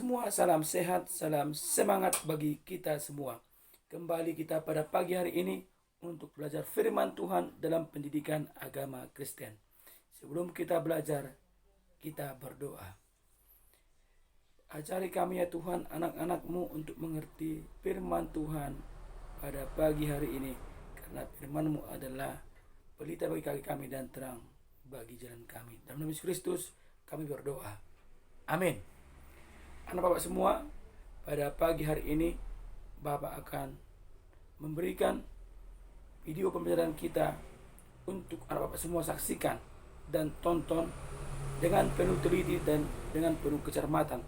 semua, salam sehat, salam semangat bagi kita semua. Kembali kita pada pagi hari ini untuk belajar firman Tuhan dalam pendidikan agama Kristen. Sebelum kita belajar, kita berdoa. Ajari kami ya Tuhan anak-anak-Mu untuk mengerti firman Tuhan pada pagi hari ini. Karena firman-Mu adalah pelita bagi kaki kami dan terang bagi jalan kami. Dalam nama Yesus Kristus kami berdoa. Amin. Anak Bapak semua, pada pagi hari ini Bapak akan memberikan video pembelajaran kita untuk anak Bapak semua saksikan dan tonton dengan penuh teliti dan dengan penuh kecermatan.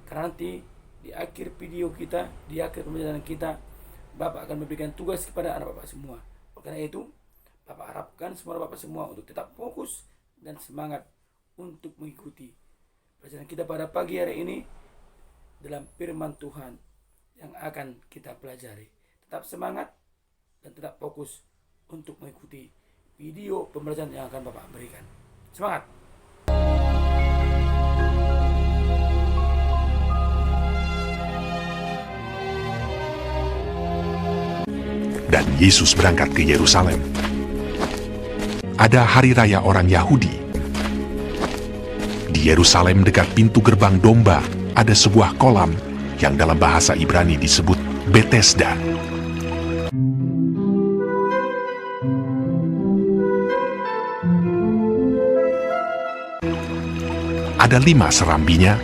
Karena nanti di akhir video kita, di akhir pembelajaran kita, Bapak akan memberikan tugas kepada anak Bapak semua. Oleh karena itu, Bapak harapkan semua Bapak semua untuk tetap fokus dan semangat untuk mengikuti pelajaran kita pada pagi hari ini dalam firman Tuhan yang akan kita pelajari. Tetap semangat dan tetap fokus untuk mengikuti video pembelajaran yang akan Bapak berikan. Semangat! Dan Yesus berangkat ke Yerusalem. Ada hari raya orang Yahudi. Di Yerusalem dekat pintu gerbang domba ada sebuah kolam yang dalam bahasa Ibrani disebut Betesda. Ada 5 serambinya,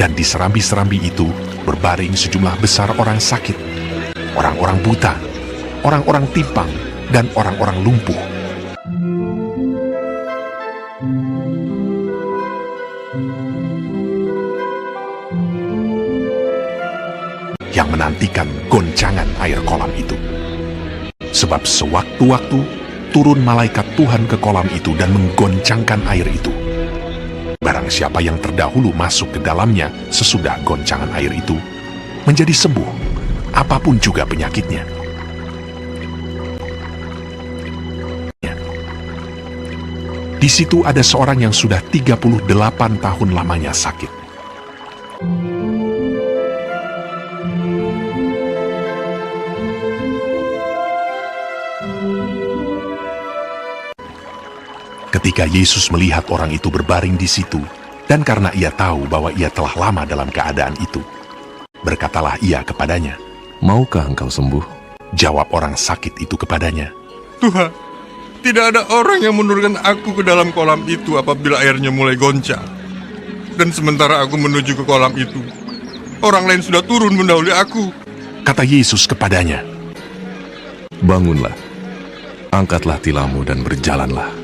dan di serambi-serambi itu berbaring sejumlah besar orang sakit, orang-orang buta, orang-orang timpang, dan orang-orang lumpuh. Yang menantikan goncangan air kolam itu. Sebab sewaktu-waktu turun malaikat Tuhan ke kolam itu dan menggoncangkan air itu. Barang siapa yang terdahulu masuk ke dalamnya sesudah goncangan air itu, menjadi sembuh, apapun juga penyakitnya. Di situ ada seorang yang sudah 38 tahun lamanya sakit. Ketika Yesus melihat orang itu berbaring di situ, dan karena ia tahu bahwa ia telah lama dalam keadaan itu, berkatalah ia kepadanya, "Maukah engkau sembuh?" Jawab orang sakit itu kepadanya, "Tuhan, tidak ada orang yang menurunkan aku ke dalam kolam itu apabila airnya mulai goncang. Dan sementara aku menuju ke kolam itu, orang lain sudah turun mendahului aku." Kata Yesus kepadanya, "Bangunlah, angkatlah tilammu dan berjalanlah."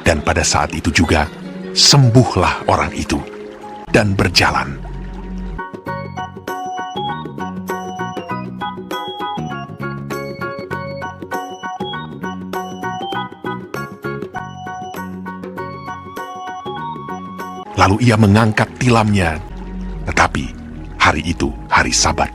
Dan pada saat itu juga, sembuhlah orang itu dan berjalan. Lalu ia mengangkat tilamnya, tetapi hari itu hari Sabat.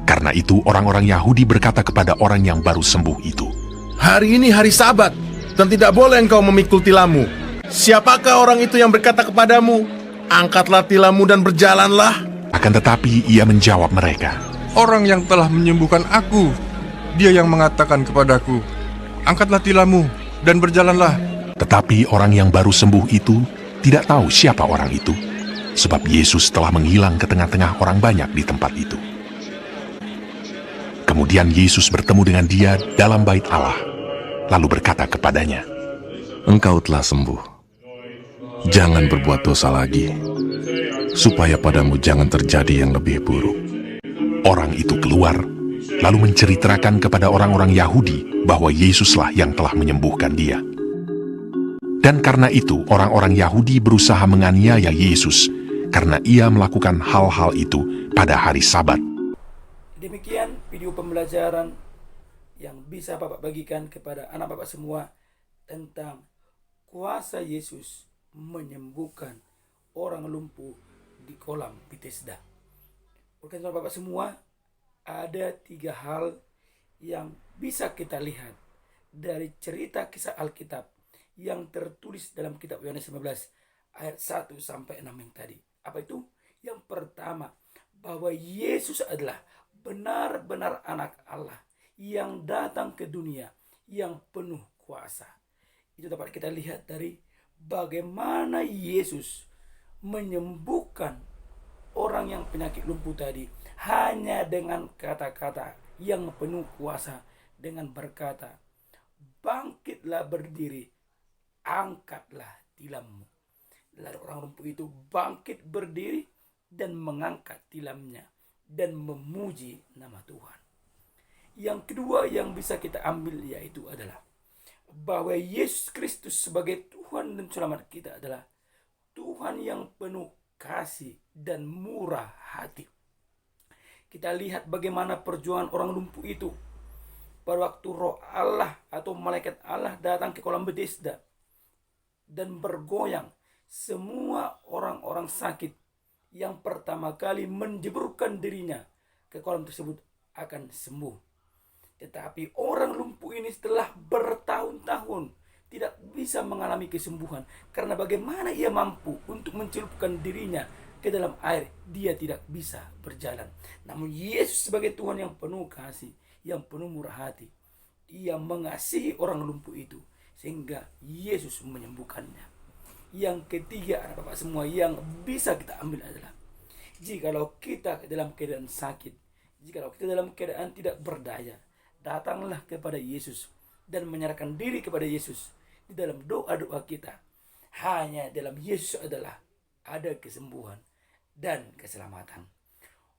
Karena itu orang-orang Yahudi berkata kepada orang yang baru sembuh itu, "Hari ini hari Sabat, dan tidak boleh engkau memikul tilammu. Siapakah orang itu yang berkata kepadamu, 'Angkatlah tilammu dan berjalanlah'?" Akan tetapi ia menjawab mereka, Orang yang telah menyembuhkan aku, dia yang mengatakan kepadaku, "Angkatlah tilammu dan berjalanlah." Tetapi orang yang baru sembuh itu tidak tahu siapa orang itu, sebab Yesus telah menghilang ke tengah-tengah orang banyak di tempat itu. Kemudian Yesus bertemu dengan dia dalam bait Allah, lalu berkata kepadanya, "Engkau telah sembuh. Jangan berbuat dosa lagi, supaya padamu jangan terjadi yang lebih buruk." Orang itu keluar, lalu menceritakan kepada orang-orang Yahudi bahwa Yesuslah yang telah menyembuhkan dia. Dan karena itu orang-orang Yahudi berusaha menganiaya Yesus karena ia melakukan hal-hal itu pada hari Sabat. Demikian video pembelajaran yang bisa Bapak bagikan kepada anak Bapak semua tentang kuasa Yesus menyembuhkan orang lumpuh di kolam Bethesda. Oleh karena Bapak semua, ada 3 hal yang bisa kita lihat dari cerita kisah Alkitab yang tertulis dalam kitab Yohanes 15 ayat 1 sampai 6 yang tadi. Apa itu? Yang pertama, bahwa Yesus adalah benar-benar anak Allah yang datang ke dunia yang penuh kuasa. Itu dapat kita lihat dari bagaimana Yesus menyembuhkan orang yang penyakit lumpuh tadi hanya dengan kata-kata yang penuh kuasa, dengan berkata, "Bangkitlah berdiri, angkatlah tilammu." Lalu orang lumpuh itu bangkit berdiri dan mengangkat tilamnya dan memuji nama Tuhan. Yang kedua yang bisa kita ambil yaitu adalah bahwa Yesus Kristus sebagai Tuhan dan Selamat kita adalah Tuhan yang penuh kasih dan murah hati. Kita lihat bagaimana perjuangan orang lumpuh itu pada waktu Roh Allah atau malaikat Allah datang ke kolam Bethesda dan bergoyang. Semua orang-orang sakit yang pertama kali menjeburkan dirinya ke kolam tersebut akan sembuh. Tetapi orang lumpuh ini setelah bertahun-tahun tidak bisa mengalami kesembuhan. Karena bagaimana ia mampu untuk mencelupkan dirinya ke dalam air, dia tidak bisa berjalan. Namun Yesus sebagai Tuhan yang penuh kasih, yang penuh murah hati, ia mengasihi orang lumpuh itu sehingga Yesus menyembuhkannya. Yang ketiga, anak Bapak semua, yang bisa kita ambil adalah jikalau kita dalam keadaan sakit, jikalau kita dalam keadaan tidak berdaya, datanglah kepada Yesus dan menyerahkan diri kepada Yesus di dalam doa-doa kita. Hanya dalam Yesus adalah ada kesembuhan dan keselamatan.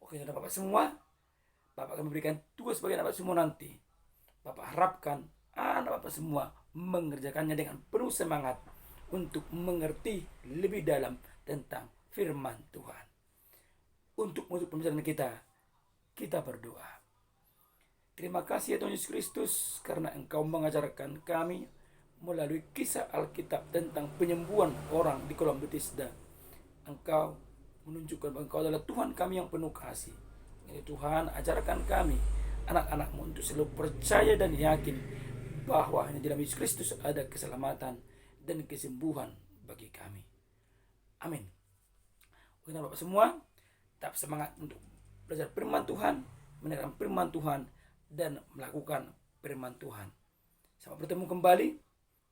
Oke, anak Bapak semua, Bapak akan memberikan tugas bagi anak Bapak semua nanti. Bapak harapkan anak Bapak semua mengerjakannya dengan penuh semangat untuk mengerti lebih dalam tentang firman Tuhan. Untuk pembicaraan kita berdoa. Terima kasih ya Tuhan Yesus Kristus karena Engkau mengajarkan kami melalui kisah Alkitab tentang penyembuhan orang di kolam Bethesda. Engkau menunjukkan bahwa Engkau adalah Tuhan kami yang penuh kasih. Ya Tuhan, ajarkan kami anak-anak-Mu untuk selalu percaya dan yakin bahwa hanya dalam Yesus Kristus ada keselamatan dan kesembuhan bagi kami. Amin. Oke, Bapak semua, tetap semangat untuk belajar firman Tuhan, mendengarkan firman Tuhan, dan melakukan firman Tuhan. Sampai bertemu kembali,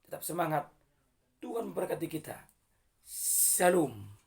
tetap semangat. Tuhan memberkati kita. Shalom.